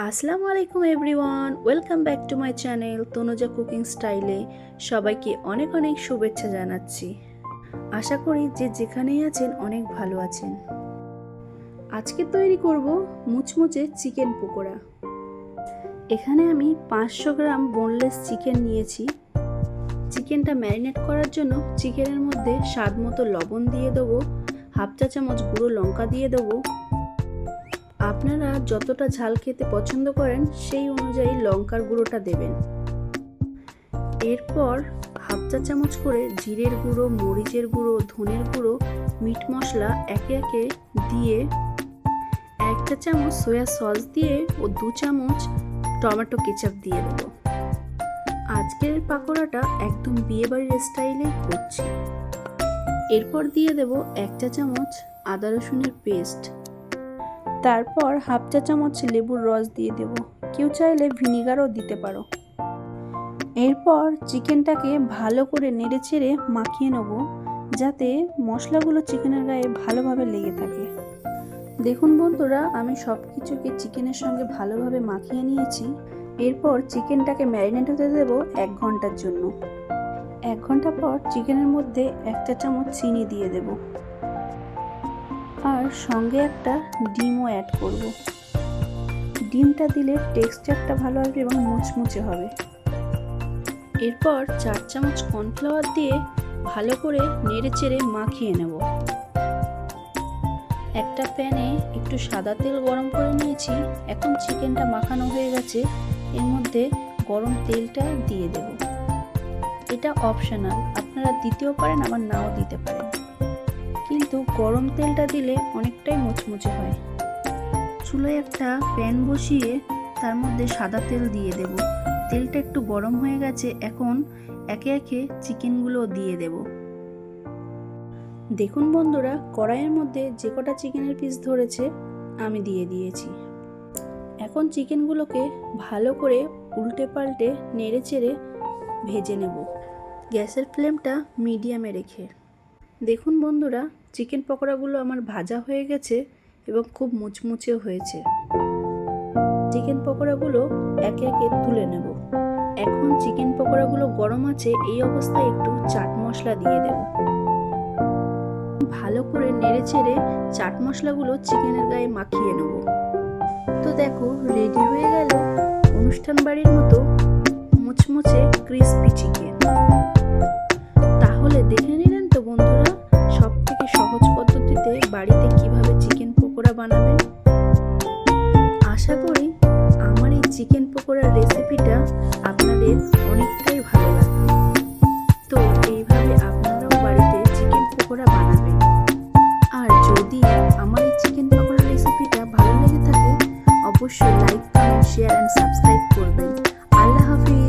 আসসালামু আলাইকুম everyone, welcome back to my channel Tanuja cooking স্টাইলে। সবাইকে অনেক অনেক শুভেচ্ছা জানাচ্ছি। আশা করি যে যেখানেই আছেন অনেক ভালো আছেন। আজকে তৈরি করব মুচমুচে চিকেন পকোড়া। এখানে আমি 500 গ্রাম বোনলেস চিকেন নিয়েছি। চিকেনটা ম্যারিনেট করার জন্য চিকেনের মধ্যে স্বাদ মতো লবণ দিয়ে দেবো, হাফ চা চামচ গুঁড়ো লঙ্কা দিয়ে দেবো। আপনারা যতটা ঝাল খেতে পছন্দ করেন সেই অনুযায়ী লঙ্কার গুঁড়োটা দেবেন। এরপর হাফ চা চামচ করে জিরের গুঁড়ো, মরিচের গুঁড়ো, ধনের গুঁড়ো, মিট মশলা একে একে দিয়ে 1 চা চামচ সয়া সস দিয়ে ও 2 চামচ টমেটো কেচাপ দিয়ে দেবো। আজকের পাকোড়াটা একদম বিয়েবাড়ির স্টাইলে করছি। এরপর দিয়ে দেব 1 চা চামচ আদা রসুনের পেস্ট। তারপর হাফ চা চামচ লেবুর রস দিয়ে দেব, কেউ চাইলে ভিনিগারও দিতে পারো। এরপর চিকেনটাকে ভালো করে নেড়েচেড়ে মাখিয়ে নেব, যাতে মশলাগুলো চিকেনের গায়ে ভালোভাবে লেগে থাকে। দেখুন বন্ধুরা, আমি সব কিছুকে চিকেনের সঙ্গে ভালোভাবে মাখিয়ে নিয়েছি। এরপর চিকেনটাকে ম্যারিনেট হতে দেব 1 ঘন্টার জন্য। 1 ঘন্টা পর চিকেনের মধ্যে 1 চা চামচ চিনি দিয়ে দেব, আর সঙ্গে একটা ডিমও অ্যাড করব। ডিমটা দিলে টেক্সচারটা ভালো আসবে এবং মুচমুচে হবে। এরপর 4 চামচ কর্নফ্লাওয়ার দিয়ে ভালো করে নেড়েচেড়ে মাখিয়ে নেব। একটা প্যানে একটু সাদা তেল গরম করে নিয়েছি। এখন চিকেনটা মাখানো হয়ে গেছে, এর মধ্যে গরম তেলটা দিয়ে দেব। এটা অপশনাল, আপনারা দিতেও পারেন আবার নাও দিতে পারেন, কিন্তু গরম তেলটা দিলে অনেকটাই মুচমুচে হয়। চুলায় একটা প্যান বসিয়ে তার মধ্যে সাদা তেল দিয়ে দেব। তেলটা একটু গরম হয়ে গেছে, এখন একে একে চিকেনগুলো দিয়ে দেব। দেখুন বন্ধুরা, কড়াইয়ের মধ্যে যে কটা চিকেনের পিস ধরেছে আমি দিয়ে দিয়েছি। এখন চিকেনগুলোকে ভালো করে উল্টে পাল্টে নেড়েচেড়ে ভেজে নেব, গ্যাসের ফ্লেমটা মিডিয়ামে রেখে। দেখুন বন্ধুরা, চিকেন পকোড়াগুলো আমার ভাজা হয়ে গেছে এবং খুব মুচমুচে হয়েছে। চিকেন পকোড়াগুলো একে একে তুলে নেব। এখন চিকেন পকোড়াগুলো গরম আছে, এই অবস্থায় একটু চাট মশলা দিয়ে দেব। ভালো করে নেড়েচেড়ে চাট মশলাগুলো চিকেনের গায়ে মাখিয়ে নেব। তো দেখো, রেডি হয়ে গেল অনুষ্ঠান বাড়ির মতো মুচমুচে ক্রিস্পি চিকেন। তাহলে দেখে নিলেন তো বন্ধুরা, সব থেকে সহজ পদ্ধতিতে বাড়িতে কিভাবে চিকেন পকোড়া বানাবেন। আশা করি আমার এই চিকেন পকোড়ার রেসিপিটা আপনাদের অনেকটাই ভালো লাগবে। তো এইভাবে আপনারাও বাড়িতে চিকেন পকোড়া বানাবেন। আর যদি আমার এই চিকেন পকোড়ার রেসিপিটা ভালো লেগে থাকে, অবশ্যই like, comment, share and subscribe করবেন। আল্লাহ হাফিজ।